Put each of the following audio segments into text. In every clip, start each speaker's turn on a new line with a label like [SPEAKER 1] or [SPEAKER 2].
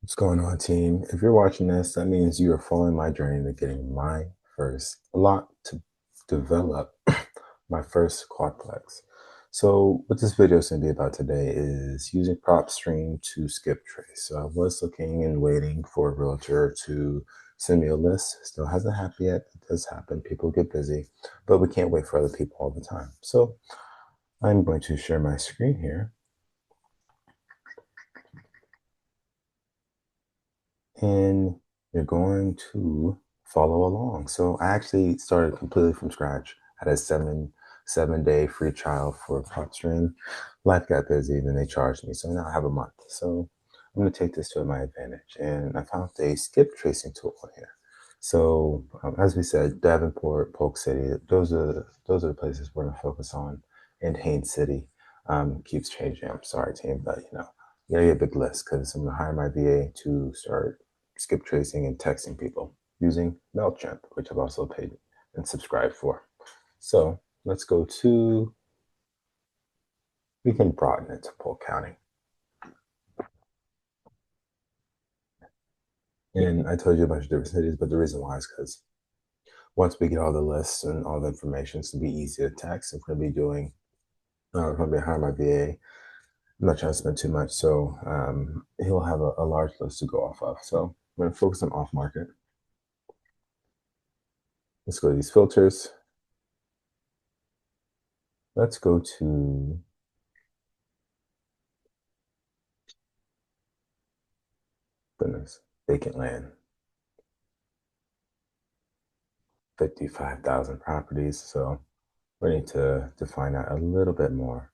[SPEAKER 1] What's going on, team? If you're watching this, that means you are following my journey to getting my first lot to develop my first quadplex. So, what this video is going to be about today is using PropStream to skip trace. So, I was looking and waiting for a realtor to send me a list. Still hasn't happened yet. It does happen. People get busy, but we can't wait for other people all the time. So, I'm going to share my screen here. And you're going to follow along. So I actually started completely from scratch. I had a seven day free trial for PropStream. Life got busy, then they charged me. So now I have a month. So I'm going to take this to my advantage. And I found a skip tracing tool on here. So as we said, Davenport, Polk City, those are the places we're going to focus on. And Haines City keeps changing. I'm sorry, team, but you gotta get a big list because I'm gonna hire my VA to start skip tracing and texting people using Mailchimp, which I've also paid and subscribed for. So let's go to, we can broaden it to Polk County. And I told you a bunch of different cities, but the reason why is because once we get all the lists and all the information, it's gonna be easy to text. If we're gonna be doing, I'm gonna be hiring my VA. I'm not trying to spend too much, so he'll have a large list to go off of. So I'm gonna focus on off market. Let's go to these filters. Let's go to goodness, vacant land. 55,000 properties. So we need to define that a little bit more.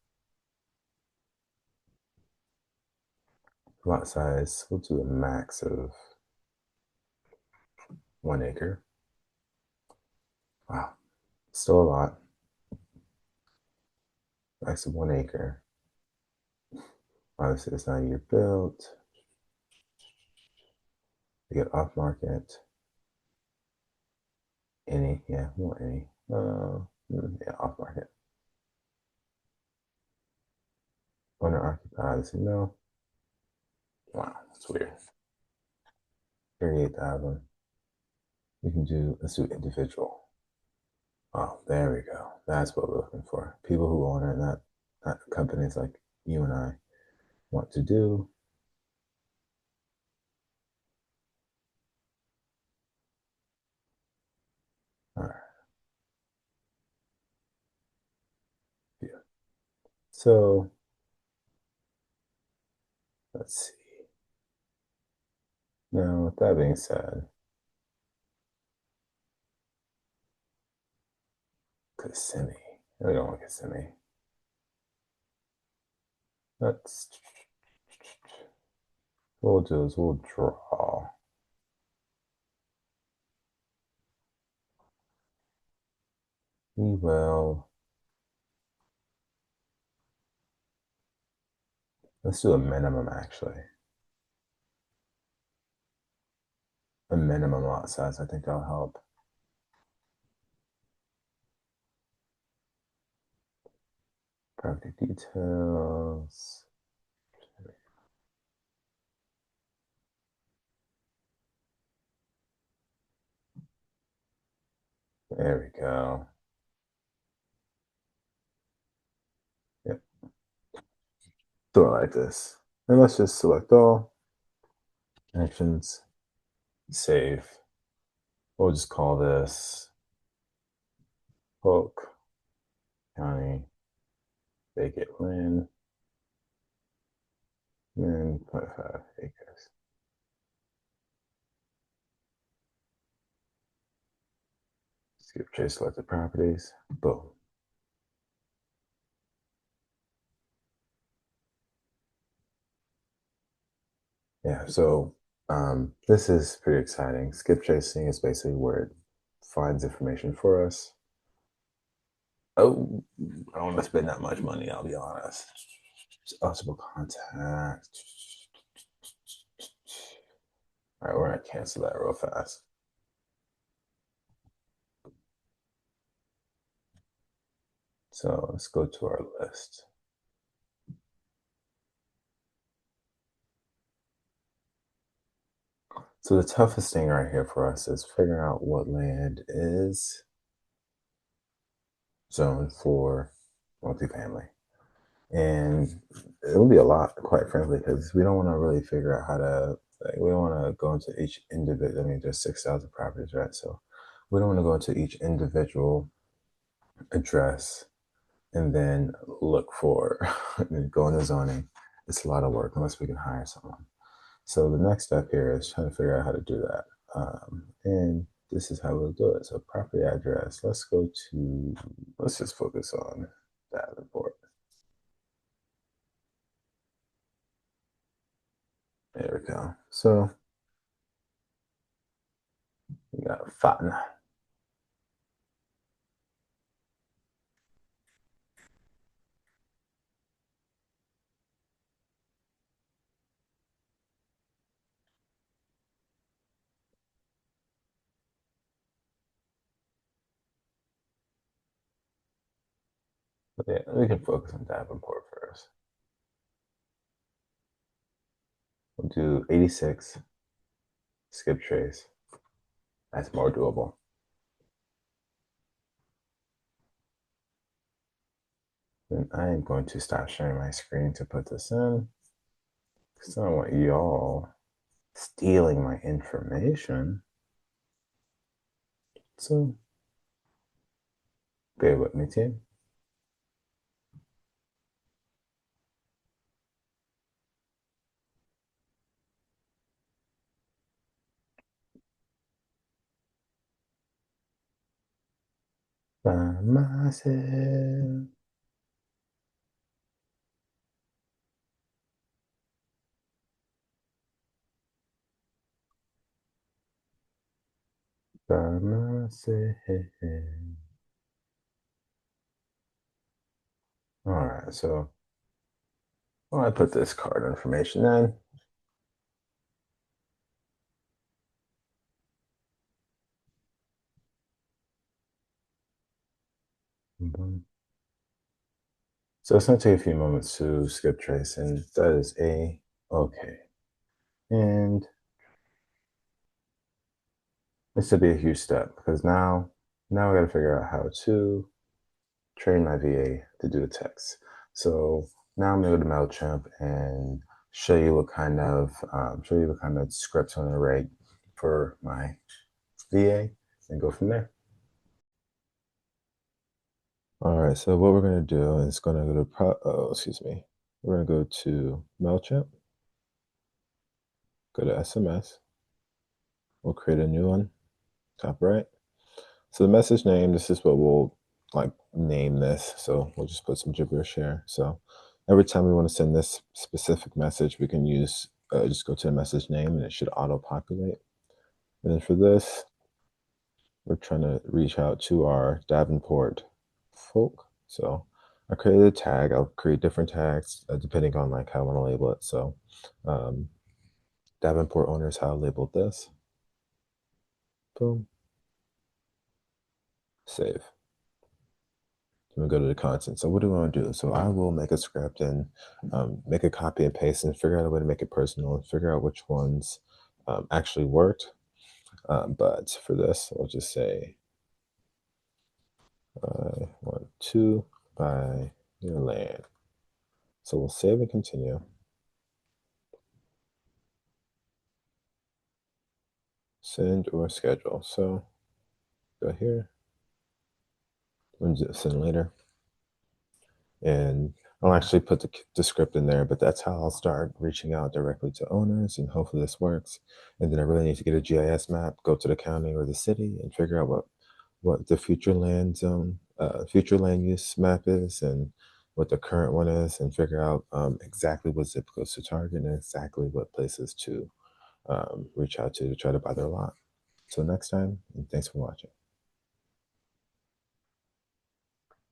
[SPEAKER 1] Lot size, we'll do a max of 1 acre. Wow, still a lot. Max of 1 acre. Obviously, it's not a year built. We get off market. Any, yeah, we want any. Yeah, off market. Owner occupied, so no. Wow, that's weird. 38,000. We can do, let's do individual. Oh, there we go. That's what we're looking for. People who own it, not companies like you and I want to do. All right. Yeah. So let's see. Now, with that being said, Kissimmee. We don't want Kissimmee. Let's, what we'll do is we'll draw. We will, let's do a minimum actually. A minimum lot size. I think that'll help. Property details. There we go. Yep. Do it like this. And let's just select all. Actions. Save. We'll just call this Polk County vacant land and 0.5 acres. Skip trace selected properties. Boom. Yeah, so this is pretty exciting. Skip tracing is basically where it finds information for us. Oh, I don't want to spend that much money, I'll be honest. Possible contact. All right, we're gonna cancel that real fast. So let's go to our list. So the toughest thing right here for us is figuring out what land is zoned for multifamily. And it'll be a lot, quite frankly, because we don't want to really figure out how to, like, we don't want to go into each individual. I mean, there's 6,000 properties, right? So we don't want to go into each individual address and then look for, go into zoning. It's a lot of work unless we can hire someone. So the next step here is trying to figure out how to do that. And this is how we'll do it. So property address, let's just focus on Davenport. There we go. So we got Fatna. Yeah, we can focus on Davenport first. We'll do 86, skip trace. That's more doable. Then I am going to stop sharing my screen to put this in because I don't want y'all stealing my information. So bear with me, team. By myself. By myself. All right, so I put this card information in. So it's going to take a few moments to skip trace, and that is okay. And this would be a huge step because now I got to figure out how to train my VA to do the text. So now I'm going to go to Mailchimp and show you what kind of scripts I'm going to write for my VA and go from there. All right, so what we're going to do is going to go to we're going to go to Mailchimp, go to SMS, we'll create a new one, top right. So the message name, this is what we'll like name this. So we'll just put some gibberish here. So every time we want to send this specific message, we can use, just go to the message name and it should auto-populate. And then for this, we're trying to reach out to our Davenport folk. So I created a tag. I'll create different tags depending on like how I want to label it. So Davenport owners, how I labeled this. Boom. Save. Then we go to the content. So what do we want to do? So I will make a script and make a copy and paste and figure out a way to make it personal and figure out which ones actually worked. But for this, we'll just say I want to buy your land. So we'll save and continue. Send or schedule. So go here. We'll send later. And I'll actually put the script in there, but that's how I'll start reaching out directly to owners, and hopefully this works. And then I really need to get a GIS map, go to the county or the city, and figure out what the future land zone, future land use map is, and what the current one is, and figure out exactly what zip codes to target and exactly what places to reach out to try to buy their lot. Till next time, and thanks for watching.